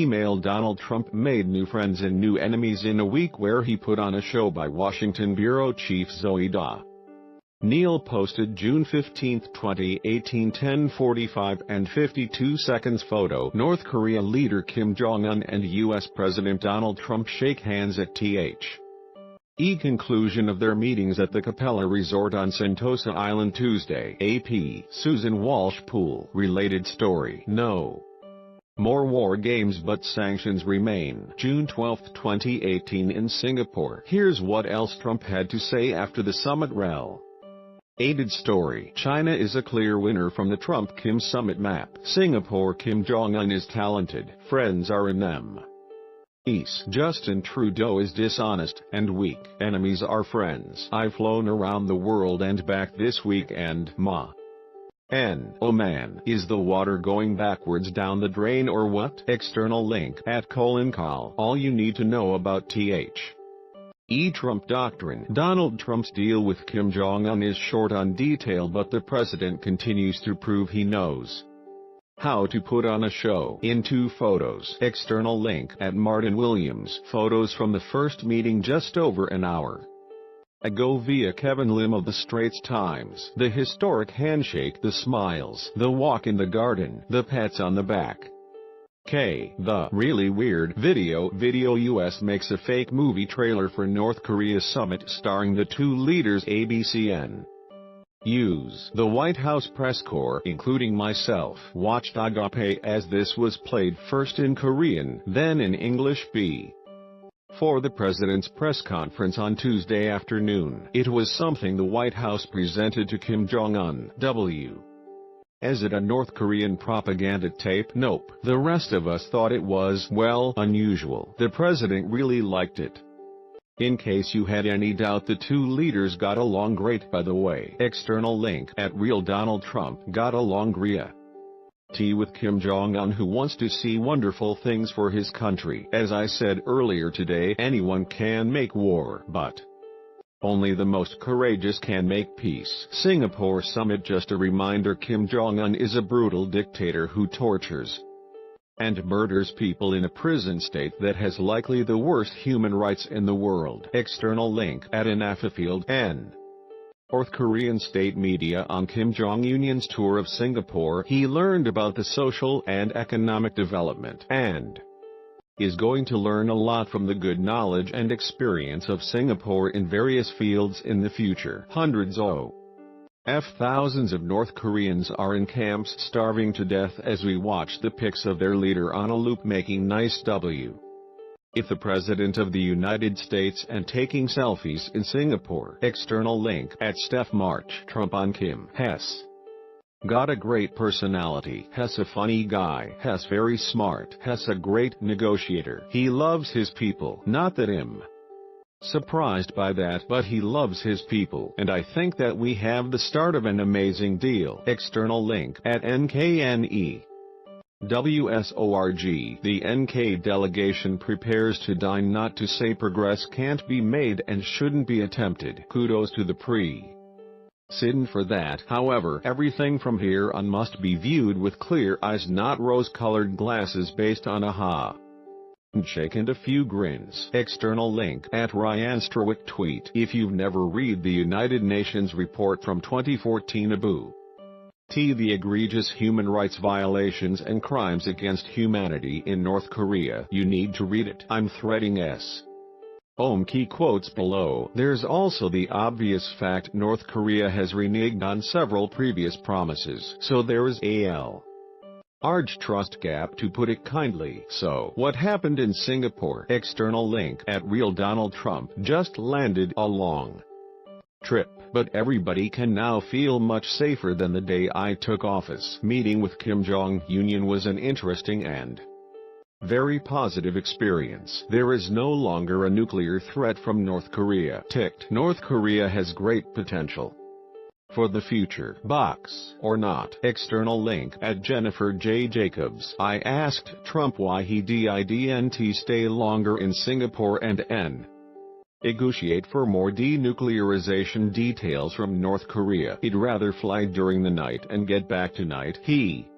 email. Donald Trump made new friends and new enemies in a week where he put on a show by Washington bureau chief Zoe Da. Neil posted June 15, 2018 10:45 and 52 seconds photo. North Korea leader Kim Jong-un and U.S. President Donald Trump shake hands at conclusion of their meetings at the Capella Resort on Sentosa Island Tuesday. AP Susan Walsh Poole. Related story. No more war games but sanctions remain. June 12, 2018 in Singapore. Here's what else Trump had to say after the summit. Aided story. China is a clear winner from the Trump-Kim summit map. Singapore. Kim Jong-un is talented. Friends are in them. East. Justin Trudeau is dishonest and weak. Enemies are friends. I've flown around the world and back this weekend. Oh man, is the water going backwards down the drain or what? External link at @call. All you need to know about Trump doctrine. Donald Trump's deal with Kim Jong-un is short on detail, but the president continues to prove he knows how to put on a show. In 2 photos. External link at Martin Williams. Photos from the first meeting just over an hour ago via Kevin Lim of the Straits Times. The historic handshake, the smiles, the walk in the garden, the pats on the back. The really weird video. US makes a fake movie trailer for North Korea summit starring the 2 leaders. ABCN News. The White House press corps, including myself, watched Agape as this was played first in Korean, then in English for the president's press conference on Tuesday afternoon. It was something the White House presented to Kim Jong-un. Is it a North Korean propaganda tape? Nope. The rest of us thought it was, well, unusual. The president really liked it. In case you had any doubt, the 2 leaders got along great, by the way. External link at Real Donald Trump got along great with Kim Jong-un, who wants to see wonderful things for his country. As I said earlier today, anyone can make war, but only the most courageous can make peace. Singapore summit. Just a reminder, Kim Jong-un is a brutal dictator who tortures and murders people in a prison state that has likely the worst human rights in the world. External link at Anafafield N. North Korean state media. On Kim Jong-un's tour of Singapore, he learned about the social and economic development and is going to learn a lot from the good knowledge and experience of Singapore in various fields in the future. Hundreds thousands of North Koreans are in camps starving to death as we watch the pics of their leader on a loop making nice if the President of the United States and taking selfies in Singapore. External link at Steph March. Trump on Kim. Hess got a great personality. Hess a funny guy. Hess very smart. Hess a great negotiator. He loves his people. Not that I'm surprised by that, but he loves his people, and I think that we have the start of an amazing deal. External link at NKNE. WSORG. The NK delegation prepares to dine. Not to say progress can't be made and shouldn't be attempted. Kudos to the president for that. However, everything from here on must be viewed with clear eyes, not rose-colored glasses based on a handshake and a few grins. External link at Ryan Strawick tweet. If you've never read the United Nations report from 2014 about the egregious human rights violations and crimes against humanity in North Korea, you need to read it. I'm threading key quotes below. There's also the obvious fact North Korea has reneged on several previous promises, so there is a large trust gap, to put it kindly. So, what happened in Singapore? External link at Real Donald Trump just landed a long trip, but everybody can now feel much safer than the day I took office. Meeting with Kim Jong-un was an interesting and very positive experience. There is no longer a nuclear threat from North Korea. North Korea has great potential for the future. Box or not. External link at Jennifer J. Jacobs. I asked Trump why he didn't stay longer in Singapore and negotiate for more denuclearization. Details from North Korea. He'd rather fly during the night and get back tonight. He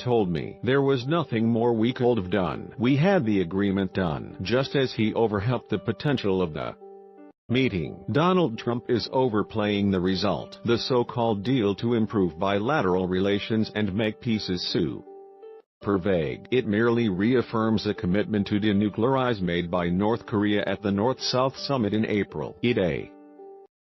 told me there was nothing more we could have done. We had the agreement done, just as he overhelped the potential of the meeting. Donald Trump is overplaying the result, the so-called deal to improve bilateral relations and make peace super vague. It merely reaffirms a commitment to denuclearize made by North Korea at the North-South Summit in April.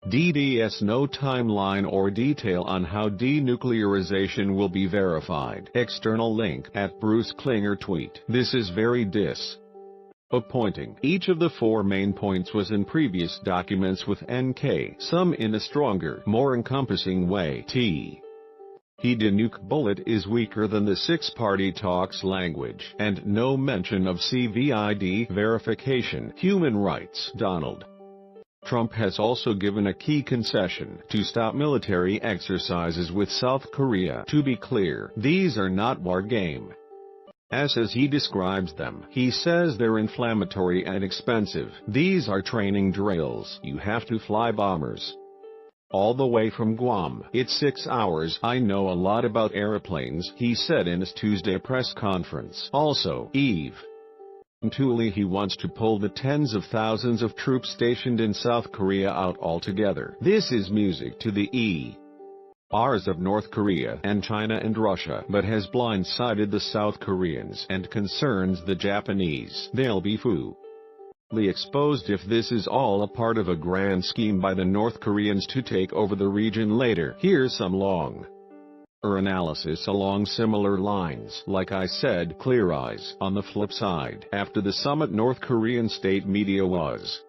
DDS no timeline or detail on how denuclearization will be verified. External link at Bruce Klinger tweet. This is very disappointing. Each of the four main points was in previous documents with NK, some in a stronger, more encompassing way. He denuke bullet is weaker than the six-party talks language, and no mention of COVID verification. Human rights. Donald Trump has also given a key concession to stop military exercises with South Korea. To be clear, these are not war game, as he describes them. He says they're inflammatory and expensive. These are training drills. You have to fly bombers all the way from Guam. It's 6 hours. I know a lot about airplanes, he said in his Tuesday press conference. Also, eventually he wants to pull the tens of thousands of troops stationed in South Korea out altogether. This is music to the ears of North Korea and China and Russia, but has blindsided the South Koreans and concerns the Japanese. They'll be fully exposed if this is all a part of a grand scheme by the North Koreans to take over the region later. Here's some long analysis along similar lines. Like I said, clear eyes. On the flip side, after the summit, North Korean state media was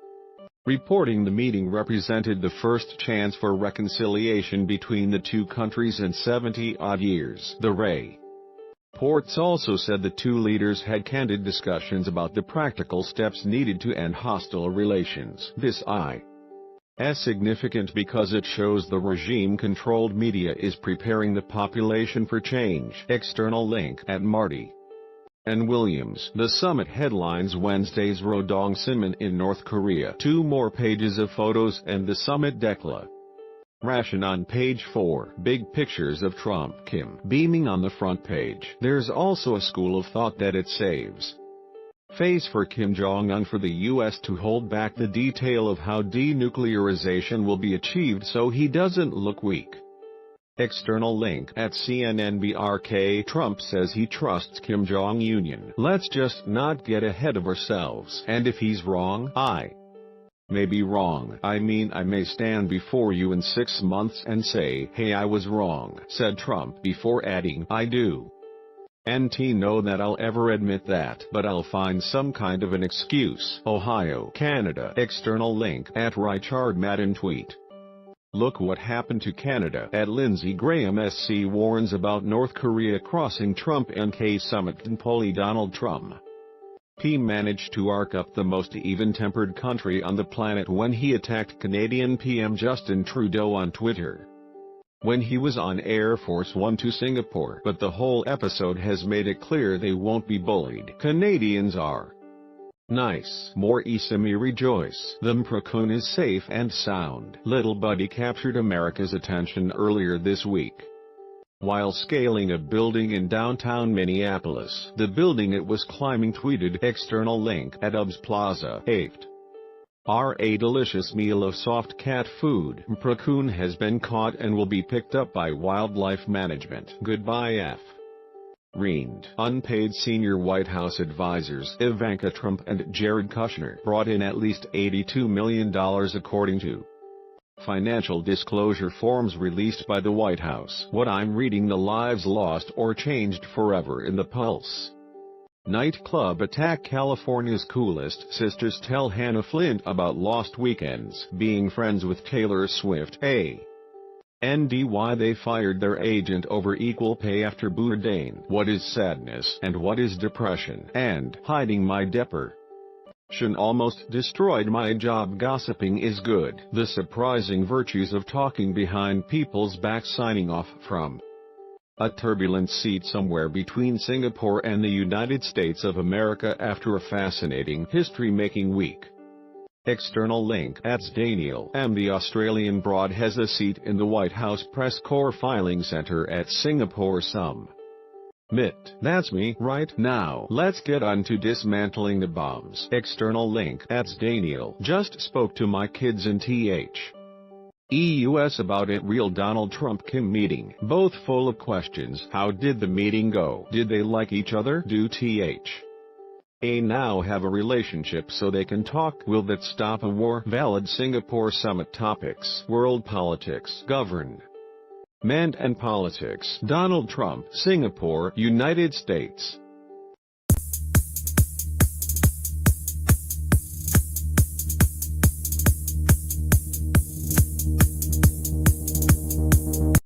reporting the meeting represented the first chance for reconciliation between the two countries in 70-odd years. The reports also said the two leaders had candid discussions about the practical steps needed to end hostile relations. This is significant because it shows the regime-controlled media is preparing the population for change. External link at Marty and Williams. The summit headlines Wednesday's Rodong Sinmun in North Korea. 2 more pages of photos and the summit declaration on page 4. Big pictures of Trump, Kim beaming on the front page. There's also a school of thought that it saves face for Kim Jong-un for the U.S. to hold back the detail of how denuclearization will be achieved so he doesn't look weak. External link at CNN. Trump says he trusts Kim Jong-un. Let's just not get ahead of ourselves. And if he's wrong, I may be wrong. I mean, I may stand before you in 6 months and say, hey, I was wrong, said Trump, before adding, I do not know that I'll ever admit that, but I'll find some kind of an excuse. Ohio, Canada. External link at Richard Madden tweet. Look what happened to Canada. At Lindsey Graham SC warns about North Korea crossing Trump NK summit. And Donald Trump managed to arc up the most even-tempered country on the planet when he attacked Canadian PM Justin Trudeau on Twitter when he was on Air Force One to Singapore. But the whole episode has made it clear they won't be bullied. Canadians are nice. More Isami rejoice. The Mprokun is safe and sound. Little Buddy captured America's attention earlier this week while scaling a building in downtown Minneapolis. The building it was climbing tweeted. External link at UBS Plaza. 8. A delicious meal of soft cat food. Mprokun has been caught and will be picked up by wildlife management. Goodbye F. Reind. Unpaid senior White House advisors Ivanka Trump and Jared Kushner brought in at least $82 million according to financial disclosure forms released by the White House. What I'm reading: the lives lost or changed forever in the Pulse nightclub attack. California's coolest sisters tell Hannah Flint about lost weekends being friends with Taylor Swift. And why they fired their agent over equal pay after Bourdain. What is sadness and what is depression? And hiding my depression almost destroyed my job. Gossiping is good. The surprising virtues of talking behind people's backs. Signing off from a turbulent seat somewhere between Singapore and the United States of America after a fascinating history-making week. External link at Daniel M. The Australian broad has a seat in the White House Press Corps Filing Centre at Singapore. Some Mitt, that's me. Right now, let's get on to dismantling the bombs. External link. Daniel just spoke to my kids in EUS about it. Real Donald Trump Kim meeting. Both full of questions. How did the meeting go? Did they like each other? Do A now have a relationship so they can talk? Will that stop a war? Valid Singapore summit topics. World politics. Government and politics. Donald Trump, Singapore, United States.